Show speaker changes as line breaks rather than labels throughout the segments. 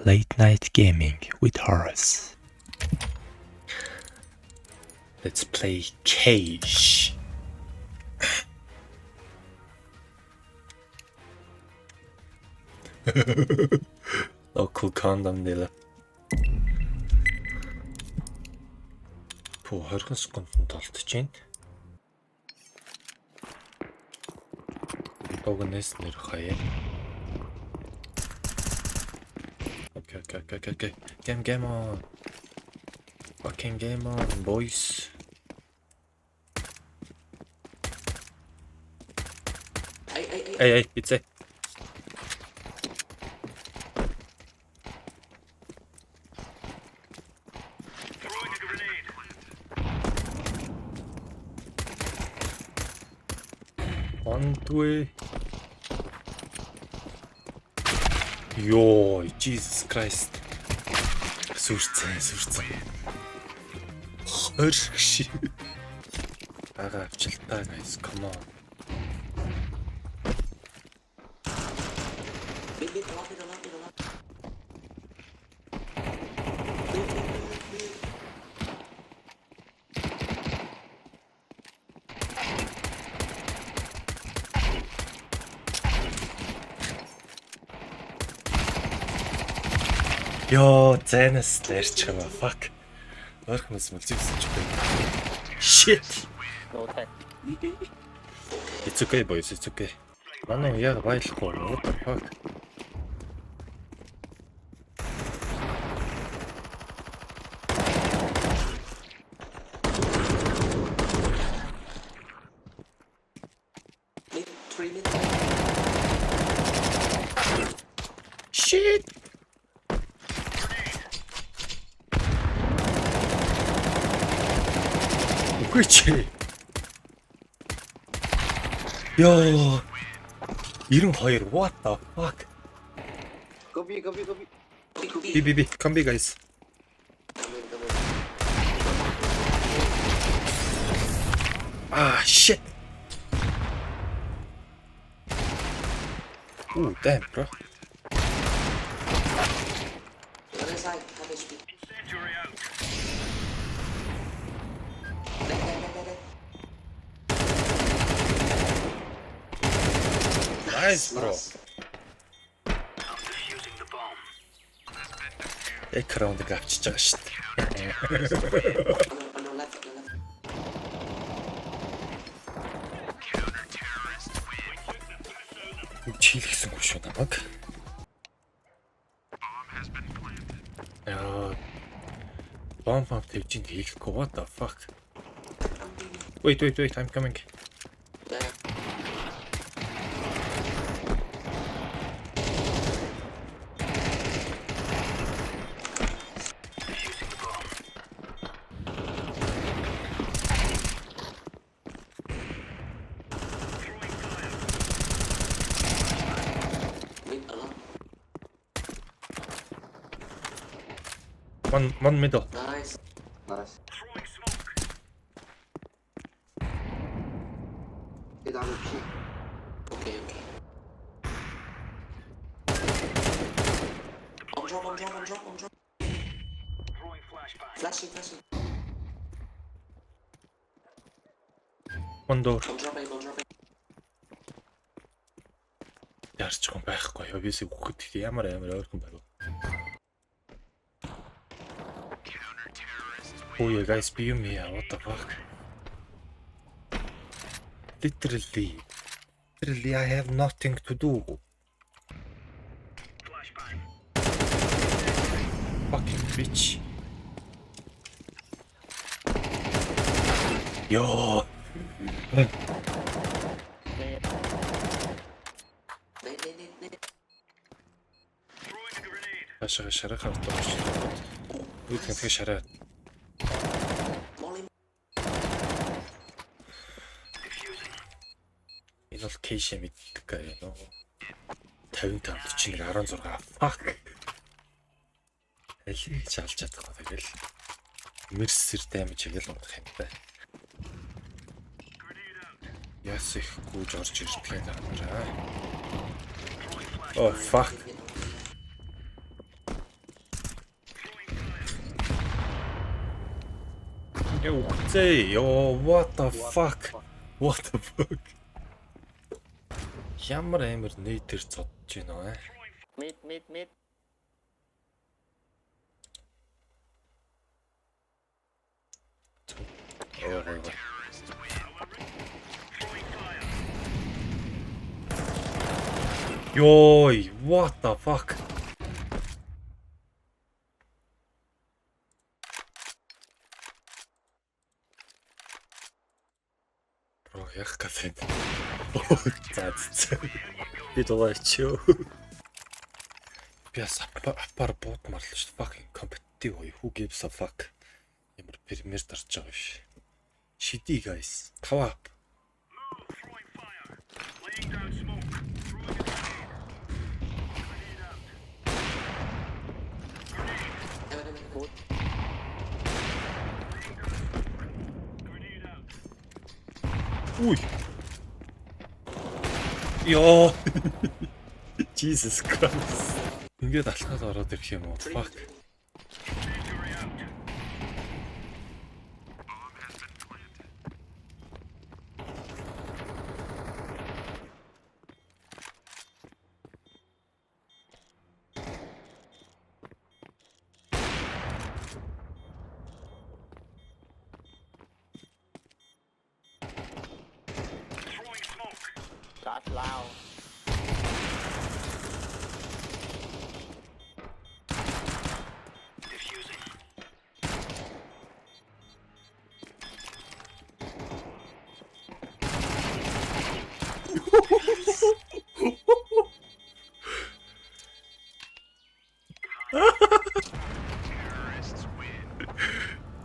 Late night gaming with Horace. Let's play Cage. Local condom nila. Пүү 20 секундд толдож байна. Огнес нэр хаяа. Okay. Game on. Fucking game on, boys. Hey, it's a. On the way. Yo, Jesus Christ. Сүрцэн. Хөрши. Ага, авчилтаа guys, come on. Yo, зайнаас дайрч байгаа fuck. Орхмос мэлзэгсэн ч үгүй. Shit. It's okay boys, it's okay. Манай яг байлахгүй. What the fuck? Shit. Which? Yo, 92. What the fuck?
Go B.
B. Come B, guys. Ah, shit. Ooh, damn, bro.
Other side, have HP.
Nice, bro. Экранд гавчиж байгаа шүү дээ.
On your left.
Чийлгэсэнгүй шүү намайг. Яа. Bomb тавьж ин хийхгүй what the fuck? Wait, I'm coming.
There.
One middle.
Nice. Get out of here. Okay. On drop. Flashing.
One door.
On drop A.
Ярч хүн байхгүй. Obviously хүүхэд ямар ойрхон байв. Oh you guys beat me, what the fuck? Literally I have nothing to do. Fucking bitch. Yo.
They.
Шараа хавтаа. Юу гэх юм шараа. Энэ бол кейш мэддэг гай нөө. 55 41 16 fuck. Алийг чалж чадахгүй тэгэл. Мерсэр даймж тэгэл унах юм байна. Яс их гүйж орж ирдэг юм аа. Oh fuck. Яа үхцээ. Ёо, what the fuck? What the fuck? Ямар амир нэтер цодж байна аа.
Mid.
Ёй, what the fuck? Бро, яг гэдэг. За. Би дугаарчөө. Би апар бот марлаа шүү. Fucking competitive ой. Who gives a fuck? Ямар премьер дарж байгаа биш. Shitty guys. Power up. Ui. Ёо. Jesus Christ. Ингээд алхаад ороод ирэх юм уу? Fuck.
That's loud.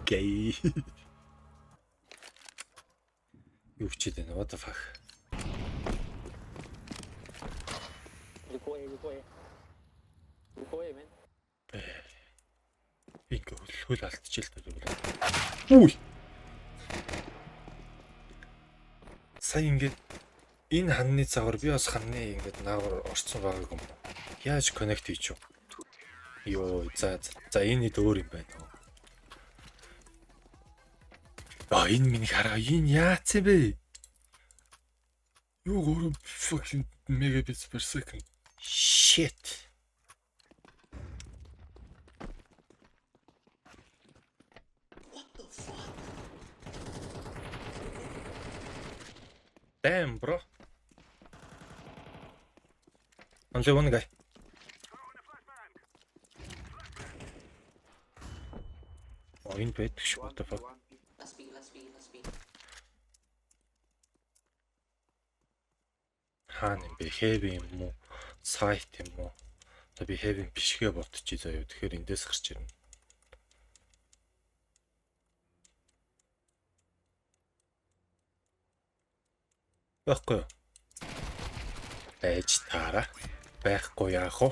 Gay. Юу ч хийдэ what the fuck.
Ruko A, man.
Ингээ хөл алдчихэл та. Үй. Сая ингээд энэ ханны цагаар би бас ханны ингээд наагур орцсон байгааг юм. Яаж коннект хийч вэ? Йоо, за энэ дөр юм байна. Энэ миний хараа энэ яац юм бэ? Юу гоо fucking megabits per second. Shit. Damn, bro. Only one guy. Oh, in bed. What the fuck?
Let's be.
Хаана юм бэ? Heavy юм уу? Site юм уу? Би heavy бишгээ ботчих заяа. Тэгэхээр эндээс гарч ирнэ. Байхгүй. Байж таараа. Байхгүй яах вэ?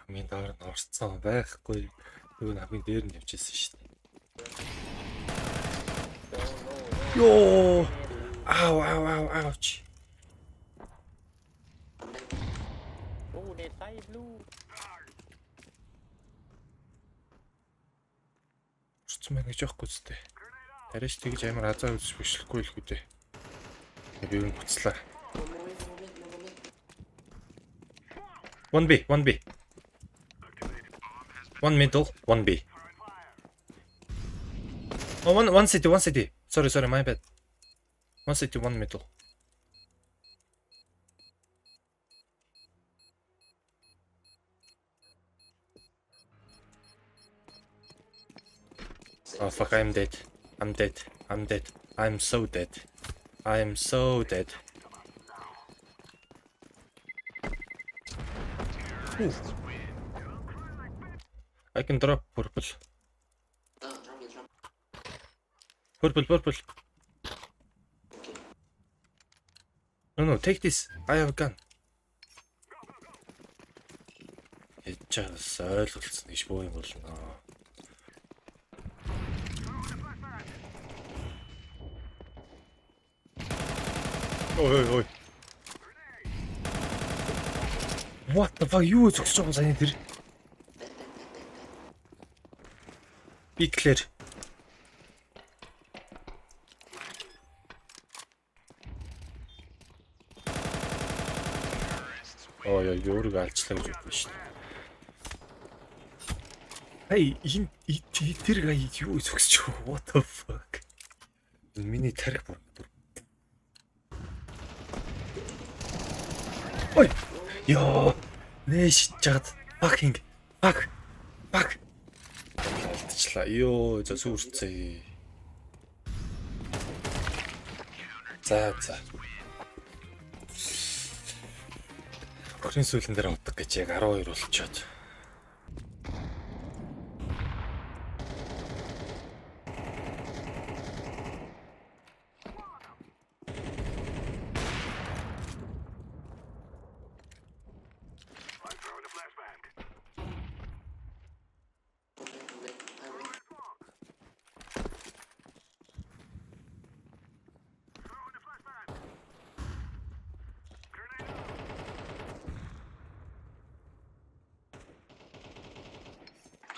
Минь доор нь орцсон байхгүй. Юу намын дээр нь явчихсан шүү дээ. Ёо. Ouch.
Oh, they side blue.
Орцсон байна гэж яахгүй зү. Тариш тэгж амар азаа үзэж бишлэхгүй л хүүдээ. Би юу буцлаа. 1B. One middle, 1B. Oh, one city. Sorry, my bad. One city, one middle. Oh fuck, I'm dead. I'm so dead. Ooh. I can drop purple. Purple. No, take this. I have a gun. Just ойлголцсон гэж боо юм болно. Ой. What the fuck? Юу зогсож байгаа сайн тэр? Би клэр. Оо яа юурыг алчлаа гэж бодсон шүү дээ. Ай энэ тэр гай юу зөвсч what the fuck. Миний тарих бүр. Ой. Яа. Нэш чад fucking fuck. Алдчихлаа. Ёо за сүрцээ. За. Охрын сүүлэн дээр утга гэж яг 12 болчиход.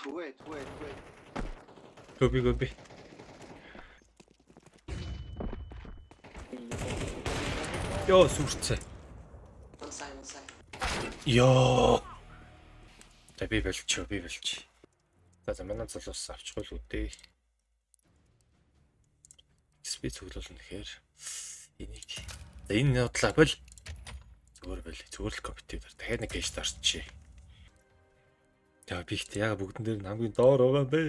투에.
Гоби. Ёо сүрцээ.
Сай.
Ёо. За би болчих. За манай залуус авчихгүй л үдээ. XP цуглуулна гэхээр энийг. За энэ бодлоо бол зүгээр л компьютер дахиад нэг кэш дарчихъя. За би ихтэй яг бүгдэн дээр хамгийн доор байгаа юм бэ.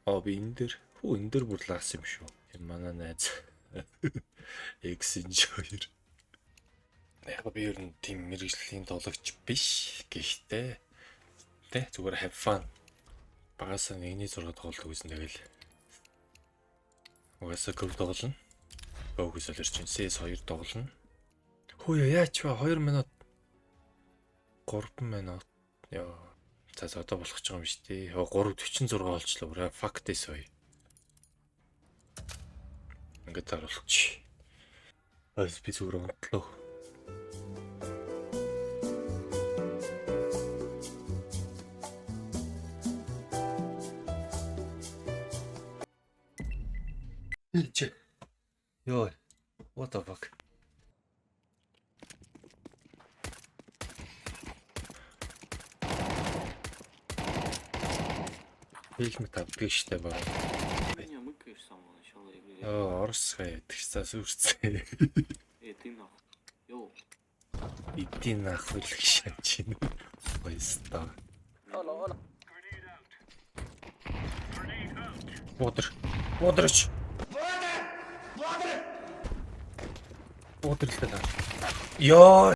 Би энэ дээр бүр лаас юм шүү. Энэ манай найз X2. Яг би ер нь тийм мэрэгжлийн тоглогч биш. Гэхдээ зүгээр have fun. Багасаа 1-6 тоглолт үзэн тэгэл. Угаасаа гол тоглоно. Богс олж чинь CS2 тоглоно. Хөөе яач ба 2 минут 3 минут. Яа. За одоо болох ч юм биш тий. 3:46 болчлоо. Бүр fuck this way. Ингээд харуулчих. Би зүгээр унтлаа. Ёо. What the fuck? Хэлмэт авдаг штэ баг.
Меня мыкаешь с самого начала игры.
Орсхай яддаг ш сүрцээ.
Ты нахуй. Йоу.
Иди нахуй л шаач юм. Ойста.
Ола.
Бодрч. Бодрч таа. Ёо.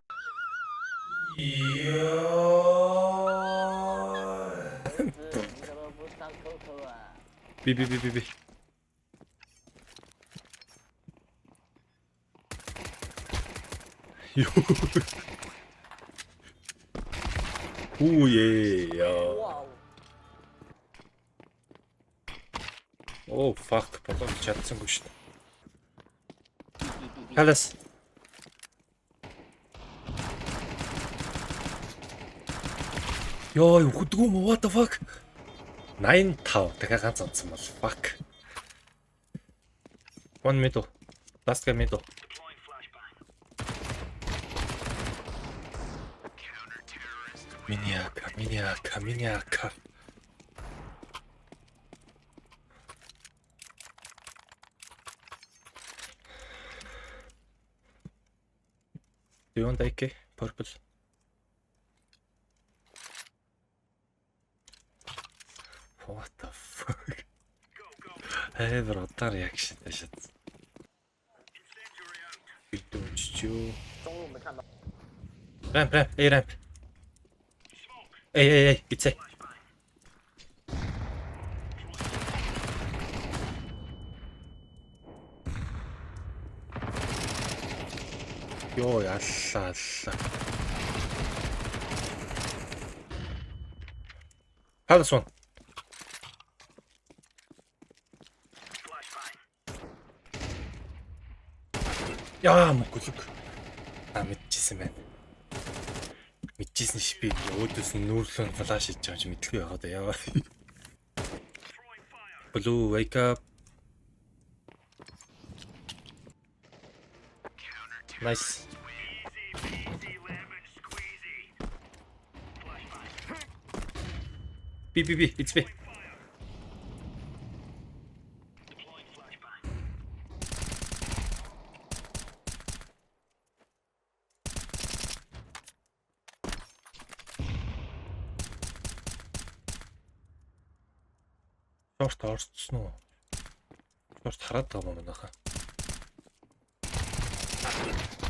Би. Яа. Оо fuck болов чадсангүй шүү дээ. Халас. Ёо үхдэггүй юм what the fuck? 85 дахиад ганц онцсон бол fuck. One middle. Last guy middle. Миньяка. Do you want AK? Purple. What the fuck? Ever other reaction taşıt. Dönüşçü. Ramp. Ramp. Ey. Gitsek. Yo Allah. Hadi son. Яа мөглөг. Мэдчихсэн байна. Мэдчихсэн ш би өөдөөс нь нүүрлэн флаш хийж байгаа ч мэдлгүй байгаа да яа. Blue, wake up. Nice. B, it's B. Шорт орцсон уу? Шорт хараад байгаа юм байна хаа.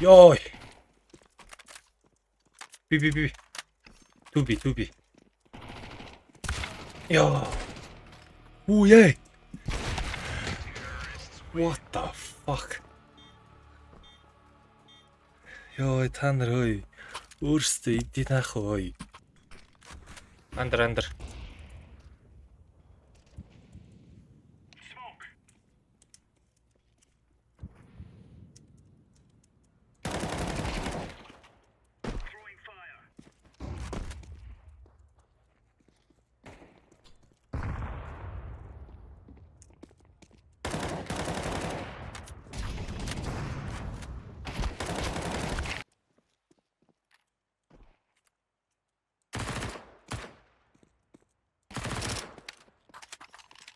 Йой. Би. 2B. Яа. Оо яа. What the fuck? Йой, та нар ơi. Өөрсдөө эдийн хаах ơi. Андер.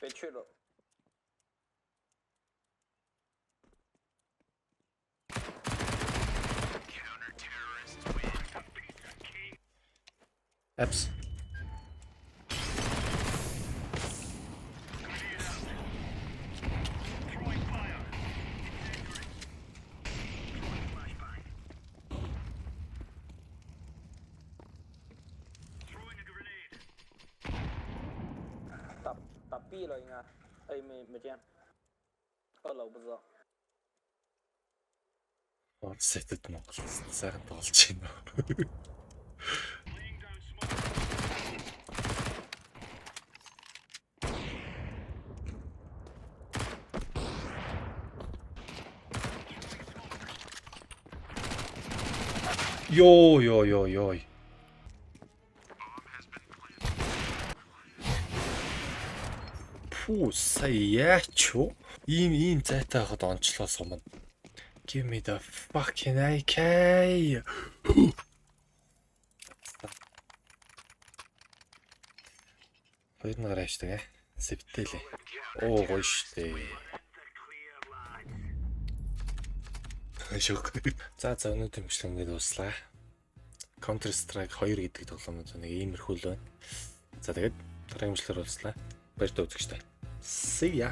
被去了。
Apps.
打 B 了应该 ，A 没见，2楼不知道。
Сетэд Монгол сайхан тоглож байна. Йой. Пүү сая яач вэ? Ийм зайтай хахад онцлоо сумна. Give me the fucking AK. Хоёр нь гараа штэ. Сэвтэлээ. Оо гоё штэ. Шок. За өнөөдөр бичлэг ингээд дуслаа. Counter Strike 2 гэдэг тоглоомод нэг иймэрхүү л байна. За тэгээд дараагийн бичлэгээр уулзлаа. Баяр та үзэгчтэй. See ya.